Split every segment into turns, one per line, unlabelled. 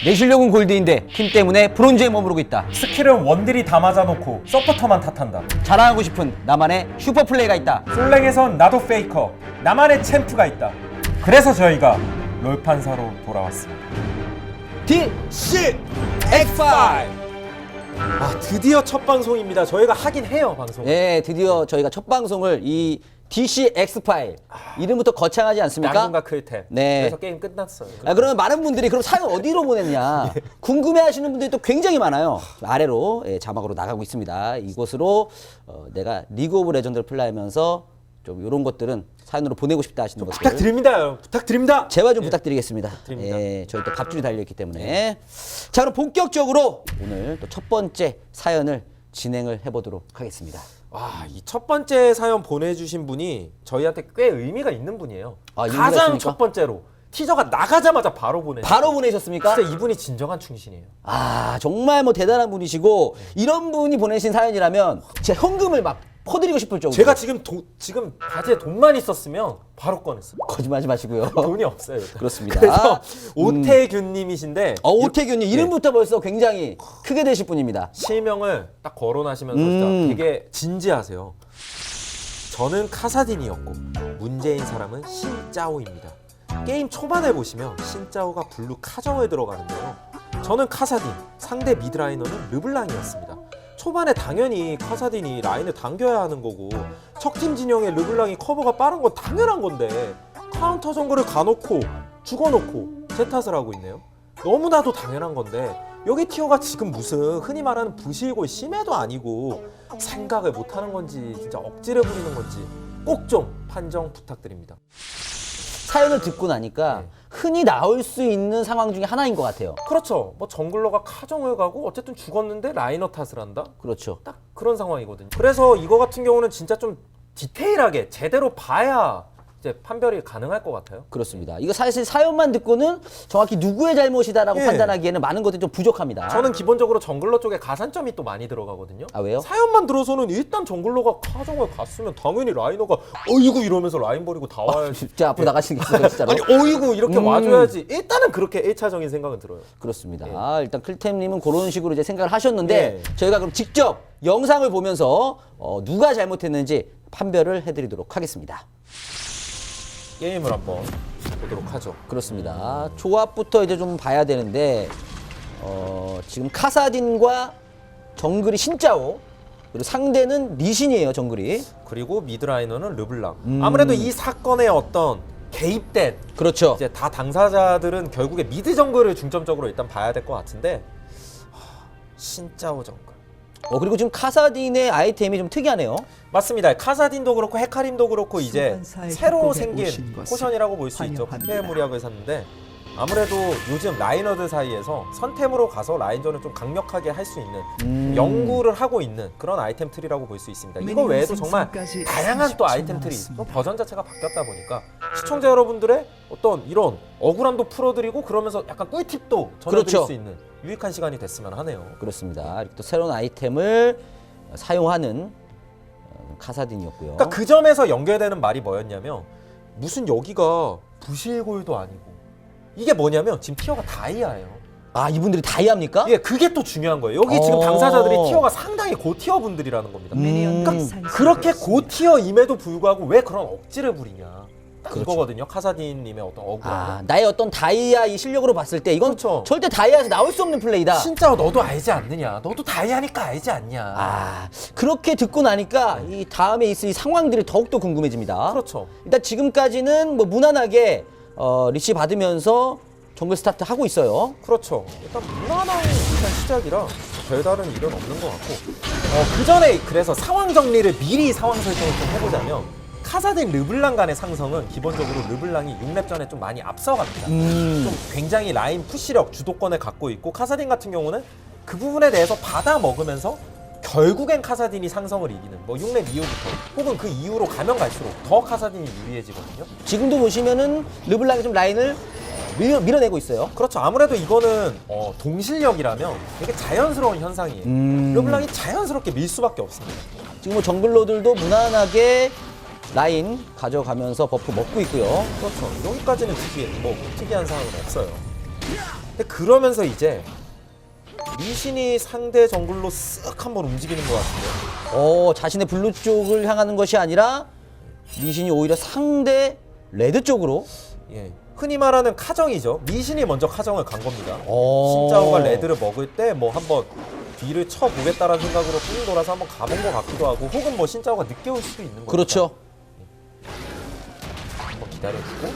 내 실력은 골드인데 팀 때문에 브론즈에 머무르고 있다.
스킬은 원딜이 다 맞아놓고 서포터만 탓한다.
자랑하고 싶은 나만의 슈퍼 플레이가 있다.
솔랭에선 나도 페이커, 나만의 챔프가 있다. 그래서 저희가 롤판사로 돌아왔습니다.
DC X5.
드디어 첫 방송입니다. 저희가 하긴 해요, 방송.
네, 드디어 저희가 첫 방송을 이 DC X5 이름부터 거창하지 않습니까?
양궁과 클템.
네.
그래서 게임 끝났어요.
그러면 많은 분들이 그럼 사연 어디로 보냈냐 궁금해하시는 분들이 또 굉장히 많아요. 아래로 자막으로 나가고 있습니다. 이곳으로 내가 리그 오브 레전드를 플레이하면서 좀 이런 것들은 사연으로 보내고 싶다 하시는 것들
부탁드립니다, 여러분. 부탁드립니다.
제발 좀 부탁드리겠습니다.
부탁드립니다.
저희 또 밥줄이 달려있기 때문에 자, 그럼 본격적으로 오늘 또 첫 번째 사연을 진행을 해보도록 하겠습니다.
이 첫 번째 사연 보내주신 분이 저희한테 꽤 의미가 있는 분이에요.
의미가
가장
있습니까?
첫 번째로 티저가 나가자마자 바로 보내셨어요.
바로 보내셨습니까?
진짜 이분이 진정한 충신이에요.
정말 뭐 대단한 분이시고 이런 분이 보내신 사연이라면 제 현금을 막 퍼드리고 싶을 정도로.
제가 지금 바지에 돈만 있었으면 바로 꺼냈어요.
거짓말하지 마시고요.
돈이 없어요. 일단.
그렇습니다.
그래서 오태균님이신데
오태균님 이름부터 벌써 굉장히 크게 되실 분입니다.
실명을 딱 거론하시면서 진짜 되게 진지하세요. 저는 카사딘이었고 문제인 사람은 신짜오입니다. 게임 초반에 보시면 신짜오가 블루 카정을 들어가는데요. 저는 카사딘, 상대 미드라이너는 르블랑이었습니다. 초반에 당연히 카사딘이 라인을 당겨야 하는 거고 적팀 진영의 르블랑이 커버가 빠른 건 당연한 건데 카운터 정글을 가놓고 죽어놓고 제 탓을 하고 있네요. 너무나도 당연한 건데 여기 티어가 지금 무슨 흔히 말하는 부실골 심해도 아니고 생각을 못하는 건지 진짜 억지를 부리는 건지 꼭 좀 판정 부탁드립니다.
사연을 듣고 나니까 흔히 나올 수 있는 상황 중에 하나인 것 같아요.
그렇죠. 뭐 정글러가 카정을 가고 어쨌든 죽었는데 라이너 탓을 한다?
그렇죠.
딱 그런 상황이거든요. 그래서 이거 같은 경우는 진짜 좀 디테일하게 제대로 봐야 이제 판별이 가능할 것 같아요.
그렇습니다. 이거 사실 사연만 듣고는 정확히 누구의 잘못이다라고
예.
판단하기에는 많은 것들이 좀 부족합니다.
저는 기본적으로 정글러 쪽에 가산점이 또 많이 들어가거든요.
아, 왜요?
사연만 들어서는 일단 정글러가 카정을 갔으면 당연히 라이너가 어이구 이러면서 라인 버리고 다 와야지.
진짜 앞으로 나가시겠어요, 진짜로?
아니 어이구 이렇게 와줘야지. 일단은 그렇게 1차적인 생각은 들어요.
그렇습니다. 일단 클템님은 그런 식으로 이제 생각을 하셨는데
예.
저희가 그럼 직접 영상을 보면서 누가 잘못했는지 판별을 해드리도록 하겠습니다.
게임을 한번 보도록 하죠.
그렇습니다. 조합부터 이제 좀 봐야 되는데 지금 카사딘과 정글이 신짜오 그리고 상대는 리신이에요, 정글이.
그리고 미드라이너는 르블랑. 아무래도 이 사건의 어떤 개입된
그렇죠.
이제 다 당사자들은 결국에 미드 정글을 중점적으로 일단 봐야 될 것 같은데 신짜오 정글.
그리고 지금 카사딘의 아이템이 좀 특이하네요.
맞습니다. 카사딘도 그렇고 헤카림도 그렇고 이제 새로 생긴 포션이라고 볼 수 있죠. 부패 무리학을 샀는데 아무래도 요즘 라이너들 사이에서 선템으로 가서 라인전을 좀 강력하게 할 수 있는 연구를 하고 있는 그런 아이템 틀이라고 볼 수 있습니다. 이거 외에도 정말 다양한 또 아이템 틀이 또 버전 자체가 바뀌었다 보니까 시청자 여러분들의 어떤 이런 억울함도 풀어드리고 그러면서 약간 꿀팁도 전해드릴
그렇죠.
수 있는 유익한 시간이 됐으면 하네요.
그렇습니다. 이렇게 또 새로운 아이템을 사용하는 카사딘이었고요.
그러니까 그 점에서 연결되는 말이 뭐였냐면 무슨 여기가 부실골도 아니고 이게 뭐냐면 지금 티어가 다이아예요.
이분들이 다이아입니까?
예, 그게 또 중요한 거예요. 여기 지금 당사자들이 티어가 상당히 고티어 분들이라는 겁니다. 그러니까 그렇게 고티어임에도 불구하고 왜 그런 억지를 부리냐. 딱
그렇죠.
이거거든요. 카사딘님의 어떤 억울함.
나의 어떤 다이아 이 실력으로 봤을 때 이건
그렇죠.
절대 다이아에서 나올 수 없는 플레이다.
진짜 너도 알지 않느냐. 너도 다이아니까 알지 않냐.
그렇게 듣고 나니까 이 다음에 있을 이 상황들이 더욱더 궁금해집니다.
그렇죠.
일단 지금까지는 뭐 무난하게 리시 받으면서 정글 스타트 하고 있어요.
그렇죠. 일단 무난한 일단 시작이라 별다른 일은 없는 것 같고 그 전에 그래서 상황 정리를 미리 상황 설정을 좀 해보자면 카사딘 르블랑 간의 상성은 기본적으로 르블랑이 6렙 전에 좀 많이 앞서갑니다. 좀 굉장히 라인 푸시력 주도권을 갖고 있고 카사딘 같은 경우는 그 부분에 대해서 받아 먹으면서 결국엔 카사딘이 상성을 이기는 뭐 6렙 이후부터 혹은 그 이후로 가면 갈수록 더 카사딘이 유리해지거든요.
지금도 보시면은 르블랑이 좀 라인을 밀어내고 있어요.
그렇죠. 아무래도 이거는 동실력이라면 되게 자연스러운 현상이에요. 르블랑이 자연스럽게 밀 수밖에 없습니다.
지금 뭐 정글러들도 무난하게 라인 가져가면서 버프 먹고 있고요.
그렇죠. 여기까지는 특이한 상황은 없어요. 근데 그러면서 이제 리신이 상대 정글로 쓱 한번 움직이는 것 같은데.
자신의 블루 쪽을 향하는 것이 아니라 리신이 오히려 상대 레드 쪽으로.
예. 흔히 말하는 카정이죠. 리신이 먼저 카정을 간 겁니다.
오.
신짜오가 레드를 먹을 때 뭐 한번 뒤를 쳐보겠다라는 생각으로 삥 돌아서 한번 가본 것 같기도 하고, 혹은 뭐 신짜오가 늦게 올 수도 있는 거니까.
그렇죠.
한번 기다려주고,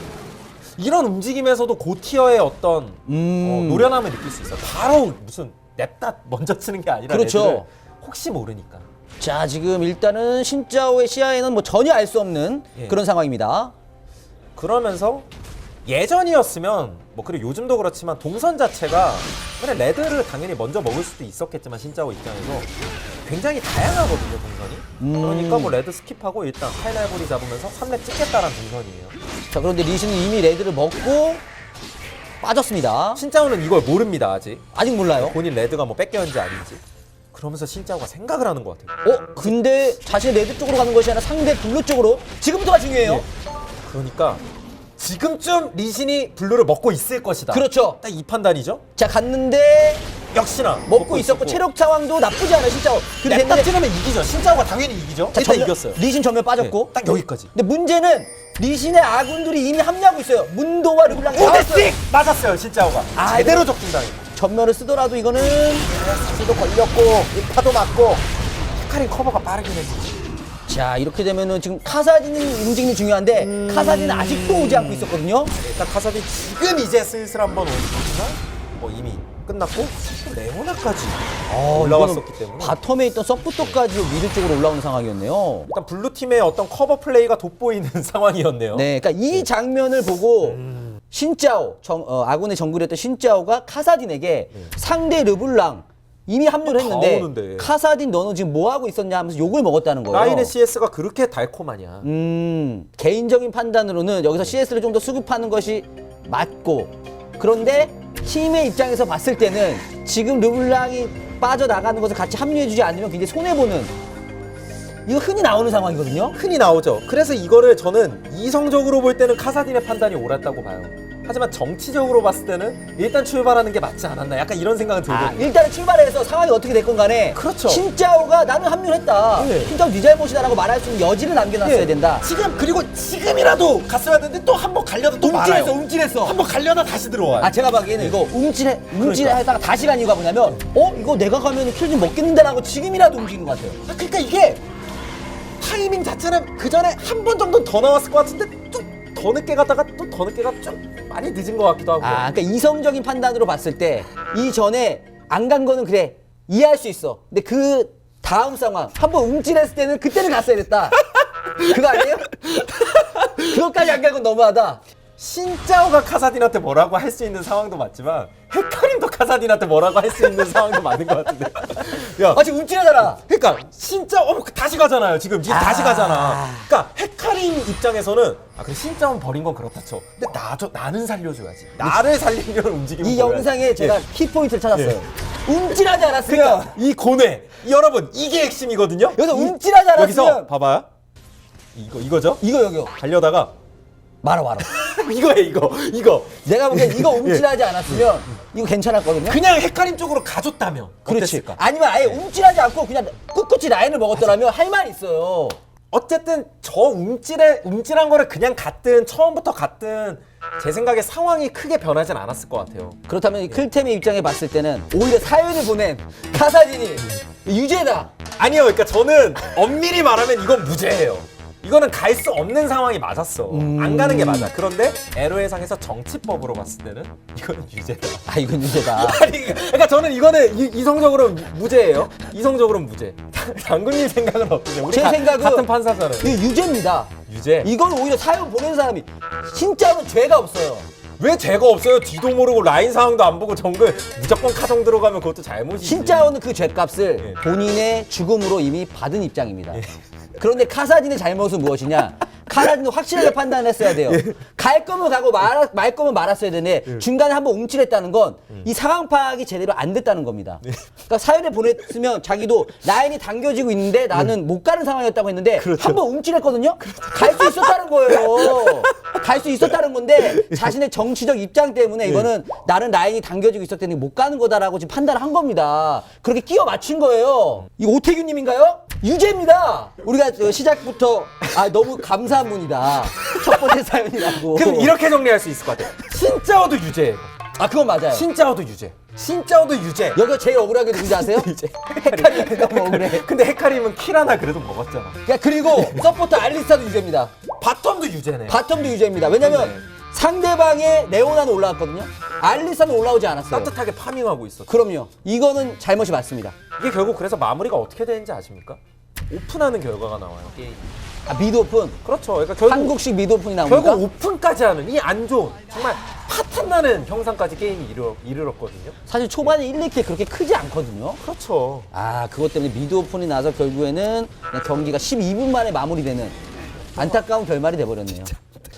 이런 움직임에서도 고티어의 어떤 노련함을 느낄 수 있어요. 바로 무슨 냅다 먼저 치는 게 아니라
그렇죠.
레드를 혹시 모르니까.
자, 지금 일단은 신짜오의 시야에는 뭐 전혀 알 수 없는
예.
그런 상황입니다.
그러면서 예전이었으면 뭐 그리고 요즘도 그렇지만 동선 자체가 그래 레드를 당연히 먼저 먹을 수도 있었겠지만 신짜오 입장에서 굉장히 다양하거든요 동선이. 그러니까 뭐 레드 스킵하고 일단 파이널볼이 잡으면서 3렙 찍겠다라는 동선이에요.
자, 그런데 리신은 이미 레드를 먹고 빠졌습니다.
신짜오는 이걸 모릅니다 아직.
아직 몰라요.
본인 레드가 뭐 뺏겼는지 아닌지. 그러면서 신짜오가 생각을 하는 것 같아요.
근데 자신이 레드 쪽으로 가는 것이 아니라 상대 블루 쪽으로. 지금부터가 중요해요.
예. 그러니까 지금쯤 리신이 블루를 먹고 있을 것이다.
그렇죠.
딱 이 판단이죠.
자, 갔는데
역시나
먹고 있었고 체력 상황도 나쁘지 않아요, 신짜오. 근데
냅다
문제-
찌르면 이기죠. 신짜오가 당연히 이기죠.
자,
일단
전면-
이겼어요.
리신 전면 빠졌고.
네, 딱 여기까지.
근데 문제는 리신의 아군들이 이미 합류하고 있어요. 문도와 르블랑이 나왔어요.
오데스틱 맞았어요. 신짜오가
아,
제대로 적중당해.
전면을 쓰더라도 이거는
사실도 걸렸고 파도 맞고 헤카림 커버가 빠르긴 했지.
자, 이렇게 되면은 지금 카사딘 움직임이 중요한데 카사딘은 아직도 오지 않고 있었거든요.
일단 카사딘 지금 이제 슬슬 한번 오지만 뭐 이미 끝났고 레모나까지 올라왔었기
이거는
때문에
바텀에 있던 서포터까지 미드 쪽으로 올라오는 상황이었네요.
일단 블루팀의 어떤 커버 플레이가 돋보이는 상황이었네요.
네, 그러니까 이 장면을 보고 신짜오, 아군의 정글이었던 신짜오가 카사딘에게 상대 르블랑 이미 합류를
다
했는데
오는데.
카사딘 너는 지금 뭐 하고 있었냐 하면서 욕을 먹었다는 거예요.
라인의 CS가 그렇게 달콤하냐.
개인적인 판단으로는 여기서 CS를 좀 더 수급하는 것이 맞고, 그런데 팀의 입장에서 봤을 때는 지금 르블랑이 빠져나가는 것을 같이 합류해주지 않으면 굉장히 손해보는, 이거 흔히 나오는 상황이거든요.
흔히 나오죠. 그래서 이거를 저는 이성적으로 볼 때는 카사딘의 판단이 옳았다고 봐요. 하지만 정치적으로 봤을 때는 일단 출발하는 게 맞지 않았나, 약간 이런 생각은 들거든요.
일단은 출발해서 상황이 어떻게 됐건 간에
그렇죠.
신짜오가 나는 합류했다,
네.
신짜오 네 잘못이다라고 말할 수 있는 여지를 남겨놨어야
예.
된다.
지금 그리고 지금이라도 갔어야 되는데 또 한 번 갈려다 또 말아요.
움찔했어.
한 번 갈려다 다시 들어와요.
제가 보기에는 이거 움찔
그러니까.
하다가 다시 간 이유가 뭐냐면, 이거 내가 가면 킬 좀 먹겠는데라고 지금이라도 움직이는 것 같아요.
그러니까 이게 타이밍 자체는 그 전에 한 번 정도 더 나왔을 것 같은데 좀 더 늦게 갔다가 또 더 늦게 가 좀 많이 늦은 것 같기도 하고.
그러니까 이성적인 판단으로 봤을 때 이전에 안 간 거는 그래, 이해할 수 있어. 근데 그 다음 상황 한번 움찔했을 때는 그때는 갔어야 됐다. 그거 아니에요? 그것까지 안 가고 너무하다.
신짜오가 카사딘한테 뭐라고 할 수 있는 상황도 맞지만 헤카림도 카사딘한테 뭐라고 할 수 있는 상황도 맞는 것 같은데. 야,
지금 움찔하잖아.
그러니까 신짜오 다시 가잖아요. 지금 다시 가잖아. 그러니까 헤카림 입장에서는 그래 신짜오는 버린 건 그렇다 쳐. 근데 나는 살려줘야지. 나를 살리면 움직이면
이
보여야지.
영상에 제가
예.
키포인트를 찾았어요. 움찔하지 않았으면,
그러니까 이 고뇌 여러분 이게 핵심이거든요.
여기서 움찔하지 않았으면,
여기서 봐봐요. 이거죠?
이거 여기요.
달려다가
말아.
이거에 이거
내가 보기엔 이거 움찔하지 않았으면 이거 괜찮았거든요.
그냥 헤카림 쪽으로 가줬다면
그렇지.
어땠을까?
아니면 아예 움찔하지 않고 그냥 꿋꿋이 라인을 먹었더라면 할 말 있어요.
어쨌든 저 움찔한 거를 그냥 갔든 처음부터 갔든 제 생각에 상황이 크게 변하진 않았을 것 같아요.
그렇다면 이 클템의 입장에 봤을 때는 오히려 사연을 보낸 카사딘이 유죄다.
아니요, 그러니까 저는 엄밀히 말하면 이건 무죄예요. 이거는 갈 수 없는 상황이 맞았어. 안 가는 게 맞아. 그런데 에로해상에서 정치법으로 봤을 때는 이거는 유죄다.
이건 유죄다.
아니, 그러니까 저는 이거는 이성적으로 무죄예요. 이성적으로는 무죄. 장군님 생각은 어떠세요? 우리
제 생각은
같은 판사잖아요.
이거 유죄입니다.
유죄.
이건 오히려 사연 보낸 사람이 진짜로 죄가 없어요.
왜 죄가 없어요? 뒤도 모르고 라인 상황도 안 보고 정글 무조건 카정 들어가면 그것도 잘못이지.
신짜오는 그 죄값을
예.
본인의 죽음으로 이미 받은 입장입니다. 그런데 카사딘의 잘못은 무엇이냐? 카사딘도 확실하게 판단했어야 돼요. 갈 거면 가고 말 거면 말았어야 되네. 중간에 한번 움찔했다는 건 이 상황 파악이 제대로 안 됐다는 겁니다. 그러니까 사연을 보냈으면 자기도 라인이 당겨지고 있는데 나는 못 가는 상황이었다고 했는데 한번 움찔했거든요. 갈 수 있었다는 거예요. 갈 수 있었다는 건데 자신의 정치적 입장 때문에 이거는 나는 라인이 당겨지고 있었기 때문에 못 가는 거다라고 지금 판단을 한 겁니다. 그렇게 끼워 맞춘 거예요. 이거 오태규님인가요? 유죄입니다. 우리가 시작부터 너무 감사한 분이다. 첫 번째 사연이라고.
그럼 이렇게 정리할 수 있을 것 같아요. 신짜오도 유죄예요.
그건 맞아요.
신짜오도 유죄. 신짜오도 유죄.
여기가 제일 억울한 게 누군지 아세요? 헤카림이 너무 억울해.
근데 헤카림은 킬 하나 그래도 먹었잖아.
그리고 서포터 알리스타도 유죄입니다.
바텀도 유죄네.
바텀도 유죄입니다. 왜냐면
그러네.
상대방의 레오나는 올라왔거든요. 알리스타는 올라오지 않았어요.
따뜻하게 파밍하고 있었어.
그럼요. 이거는 잘못이 맞습니다.
이게 결국 그래서 마무리가 어떻게 되는지 아십니까? 오픈하는 결과가 나와요. 게임.
미드 오픈.
그렇죠. 그러니까 결국
한국식 미드 오픈이 나옵니까?
결국 오픈까지 하는 이 안 좋은 정말 파탄나는 형상까지 게임이 이르렀거든요.
사실 초반에 1, 2킬 그렇게 크지 않거든요.
그렇죠.
그것 때문에 미드 오픈이 나서 결국에는 그냥 경기가 12분 만에 마무리되는 안타까운 결말이 돼버렸네요.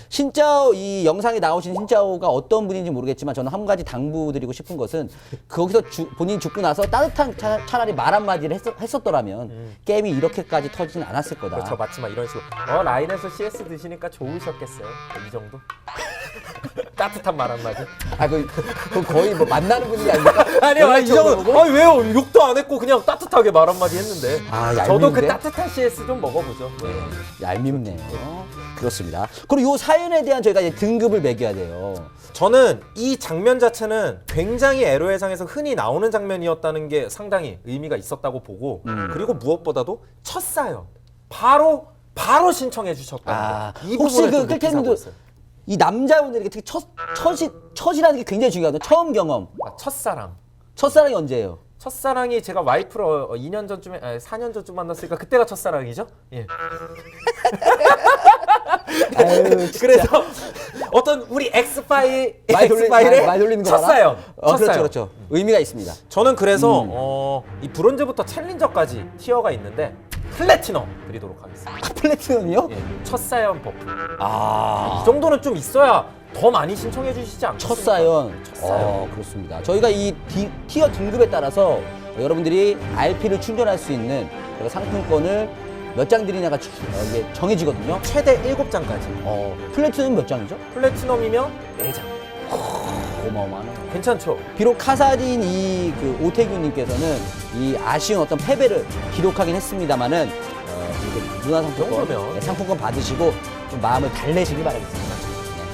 신짜오, 이 영상에 나오신 신짜오가 어떤 분인지 모르겠지만 저는 한 가지 당부드리고 싶은 것은 거기서 본인이 죽고 나서 따뜻한 차라리 말 한마디를 했었더라면 게임이 이렇게까지 터지진 않았을 거다.
그렇죠. 마치마 이런 식으로 라인에서 CS 드시니까 좋으셨겠어요. 이 정도? 따뜻한 말 한마디?
그건 거의 뭐 만나는 분위기 아닙니까?
아니요, 이 정도.
보고?
왜요? 욕도 안 했고 그냥 따뜻하게 말 한마디 했는데. 저도 그
얄미운데?
따뜻한 CS 좀 먹어보죠.
얄밉네요. 그렇습니다. 그리고 이 사연에 대한 저희가 이제 등급을 매겨야 돼요.
저는 이 장면 자체는 굉장히 에로해상에서 흔히 나오는 장면이었다는 게 상당히 의미가 있었다고 보고 그리고 무엇보다도 첫 사연 바로 신청해 주셨다는 거. 이
혹시
부분을
그
좀
클템님도
느끼고 있어요.
이 남자분들에게 특히 첫이라는 게 굉장히 중요하거든요. 처음 경험.
첫사랑.
첫사랑이 언제예요?
첫사랑이 제가 와이프를 2년 전쯤에 4년 전쯤 만났으니까 그때가 첫사랑이죠? 예. 그래서 어떤 우리 엑스파일의
말 돌리는 거
첫사연.
그렇죠. 의미가 있습니다.
저는 그래서 이 브론즈부터 챌린저까지 티어가 있는데 플래티넘 드리도록 하겠습니다.
플래티넘이요?
예, 첫사연 버프. 이 정도는 좀 있어야 더 많이 신청해 주시지 않겠습니까?
첫사연. 그렇습니다. 저희가 이 티어 등급에 따라서 여러분들이 RP를 충전할 수 있는 상품권을 몇 장 드리냐가 이게 정해지거든요.
최대 7장까지.
플래티넘 몇 장이죠?
플래티넘이면 4장.
어마어마하네요.
괜찮죠?
비록 카사딘 그 오태규님께서는 이 아쉬운 어떤 패배를 기록하긴 했습니다만은 문화상품권
정도면.
상품권 받으시고 좀 마음을 달래시길 바라겠습니다.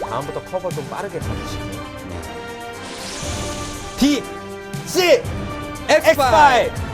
다음부터 커버 좀 빠르게 가주시고요.
D, C, X5